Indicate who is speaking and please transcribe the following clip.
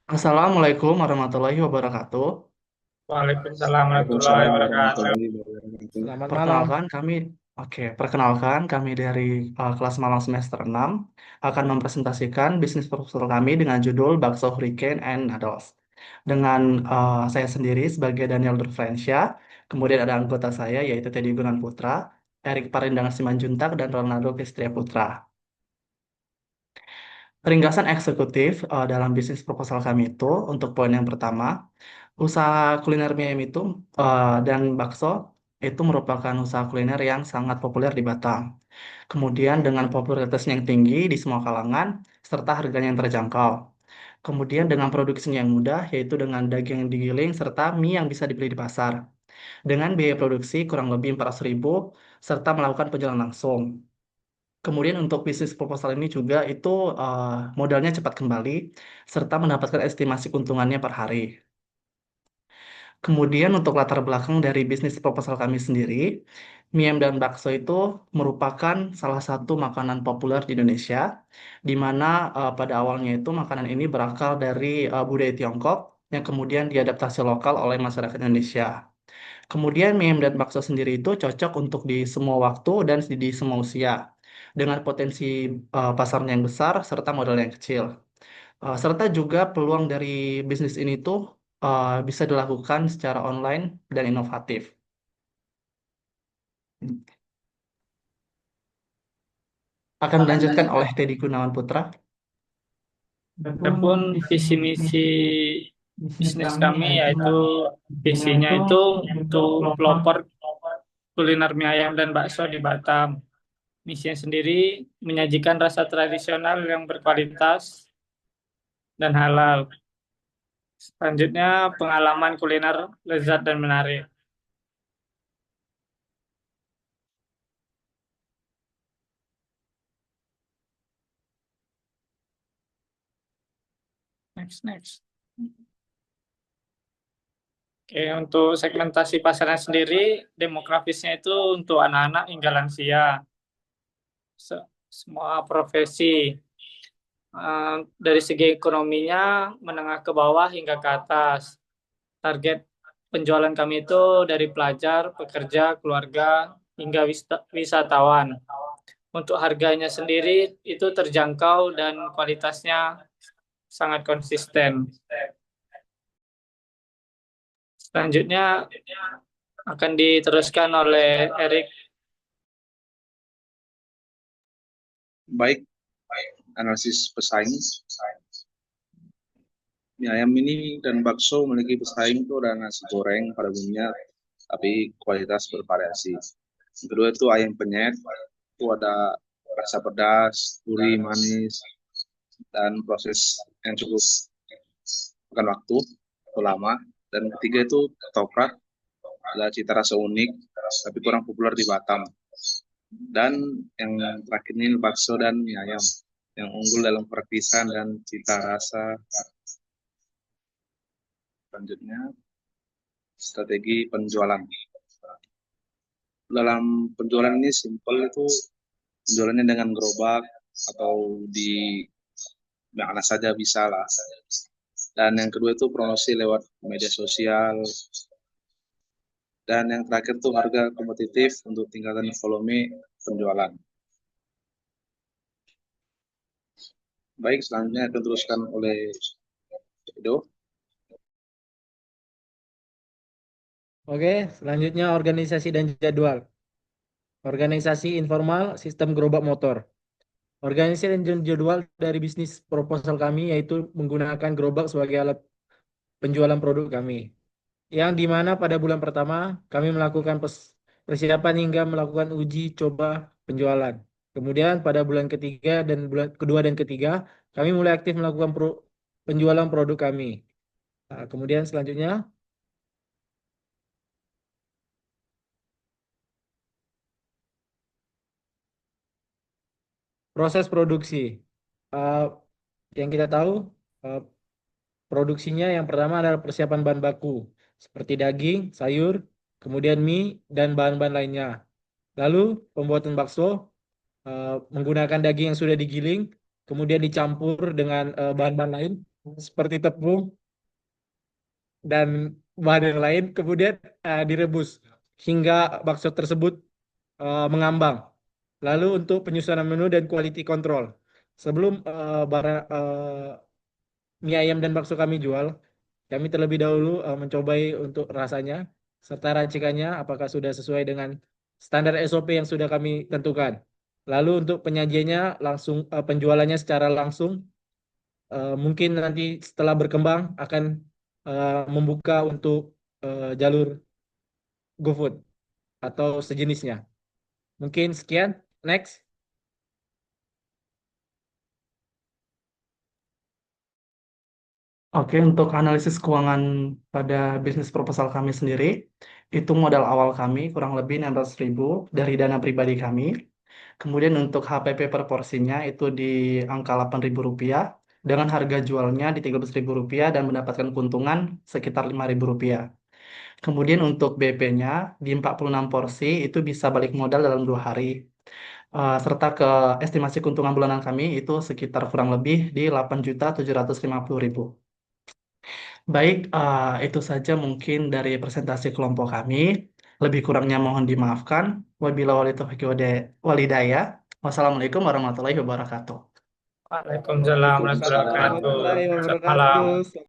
Speaker 1: Assalamualaikum warahmatullahi wabarakatuh.
Speaker 2: Waalaikumsalam warahmatullahi
Speaker 3: Waalaikumsalam
Speaker 2: wabarakatuh.
Speaker 3: warahmatullahi wabarakatuh.
Speaker 4: Selamat malam.
Speaker 1: Perkenalkan kami dari kelas malam semester 6 akan mempresentasikan bisnis proposal kami dengan judul Bakso Hurricane and Noodles. Dengan saya sendiri sebagai Daniel Durfrensyah, kemudian ada anggota saya yaitu Teddy Gunan Putra, Erik Parindangan Simanjuntak, dan Ronaldo Kistria Putra. Ringkasan eksekutif dalam bisnis proposal kami itu untuk poin yang pertama, usaha kuliner mie ayam itu dan bakso itu merupakan usaha kuliner yang sangat populer di Batam. Kemudian dengan popularitasnya yang tinggi di semua kalangan serta harganya yang terjangkau. Kemudian dengan produksinya yang mudah yaitu dengan daging yang digiling serta mie yang bisa dibeli di pasar. Dengan biaya produksi kurang lebih 400.000 serta melakukan penjualan langsung. Kemudian untuk bisnis proposal ini juga itu modalnya cepat kembali serta mendapatkan estimasi keuntungannya per hari. Kemudian untuk latar belakang dari bisnis proposal kami sendiri, mie ayam dan bakso itu merupakan salah satu makanan populer di Indonesia, di mana pada awalnya itu makanan ini berakal dari budaya Tiongkok yang kemudian diadaptasi lokal oleh masyarakat Indonesia. Kemudian mie ayam dan bakso sendiri itu cocok untuk di semua waktu dan di semua usia, dengan potensi pasarnya yang besar serta modal yang kecil. Serta juga peluang dari bisnis ini tuh bisa dilakukan secara online dan inovatif. Akan dilanjutkan oleh Teddy Gunawan Putra.
Speaker 2: Adapun visi misi bisnis kami yaitu visinya itu untuk pelopor kuliner mie ayam dan bakso di Batam. Misinya sendiri menyajikan rasa tradisional yang berkualitas dan halal. Selanjutnya pengalaman kuliner lezat dan menarik. Next. Oke, untuk segmentasi pasarnya sendiri, demografisnya itu untuk anak-anak hingga lansia. Semua profesi. Dari segi ekonominya, menengah ke bawah hingga ke atas. Target penjualan kami itu dari pelajar, pekerja, keluarga, hingga wisatawan. Untuk harganya sendiri itu terjangkau dan kualitasnya sangat konsisten. Selanjutnya akan diteruskan oleh Erik.
Speaker 3: Baik, analisis pesaing. Mie ayam ini dan bakso memiliki pesaing itu ada nasi goreng pada umumnya, tapi kualitas bervariasi. Yang kedua itu ayam penyet, itu ada rasa pedas, gurih, manis, dan proses yang cukup makan waktu, itu lama. Dan ketiga itu ketoprak, ada cita rasa unik, tapi kurang populer di Batam. Dan yang terakhir ini bakso dan mie ayam yang unggul dalam perpisahan dan cita rasa. Selanjutnya, strategi penjualan. Dalam penjualan ini simple itu penjualannya dengan gerobak atau di mana saja bisa lah. Dan yang kedua itu promosi lewat media sosial. Dan yang terakhir itu harga kompetitif untuk tingkatan volume penjualan. Baik, selanjutnya akan teruskan oleh Edo.
Speaker 4: Oke, selanjutnya organisasi dan jadwal. Organisasi informal sistem gerobak motor. Organisasi dan jadwal dari bisnis proposal kami yaitu menggunakan gerobak sebagai alat penjualan produk kami. Yang di mana pada bulan pertama kami melakukan persiapan hingga melakukan uji coba penjualan. Kemudian pada bulan ketiga dan bulan kedua dan ketiga kami mulai aktif melakukan penjualan produk kami. Nah, kemudian selanjutnya proses produksi. Eh, yang kita tahu eh, produksinya yang pertama adalah persiapan bahan baku seperti daging, sayur, kemudian mie dan bahan-bahan lainnya. Lalu pembuatan bakso menggunakan daging yang sudah digiling, kemudian dicampur dengan bahan-bahan lain seperti tepung dan bahan yang lain, kemudian direbus hingga bakso tersebut mengambang. Lalu untuk penyusunan menu dan quality control. Sebelum barang mie ayam dan bakso kami jual, kami terlebih dahulu mencobai untuk rasanya serta racikannya apakah sudah sesuai dengan standar SOP yang sudah kami tentukan. Lalu untuk penyajiannya langsung penjualannya secara langsung mungkin nanti setelah berkembang akan membuka untuk jalur GoFood atau sejenisnya. Mungkin sekian. Next.
Speaker 1: Oke, untuk analisis keuangan pada bisnis proposal kami sendiri, itu modal awal kami kurang lebih 600.000 dari dana pribadi kami. Kemudian untuk HPP per porsinya itu di angka Rp8.000 dengan harga jualnya di Rp13.000 dan mendapatkan keuntungan sekitar Rp5.000. Kemudian untuk BP-nya di 46 porsi itu bisa balik modal dalam 2 hari. Serta ke estimasi keuntungan bulanan kami itu sekitar kurang lebih di 8.750.000. Baik, itu saja mungkin dari presentasi kelompok kami. Lebih kurangnya mohon dimaafkan. Wabillahi taufiq walhidayah. Wassalamualaikum warahmatullahi wabarakatuh.
Speaker 2: Waalaikumsalam warahmatullahi
Speaker 4: Waalaikumsalam
Speaker 2: wabarakatuh.
Speaker 4: warahmatullahi
Speaker 2: Selamat malam.
Speaker 4: wabarakatuh.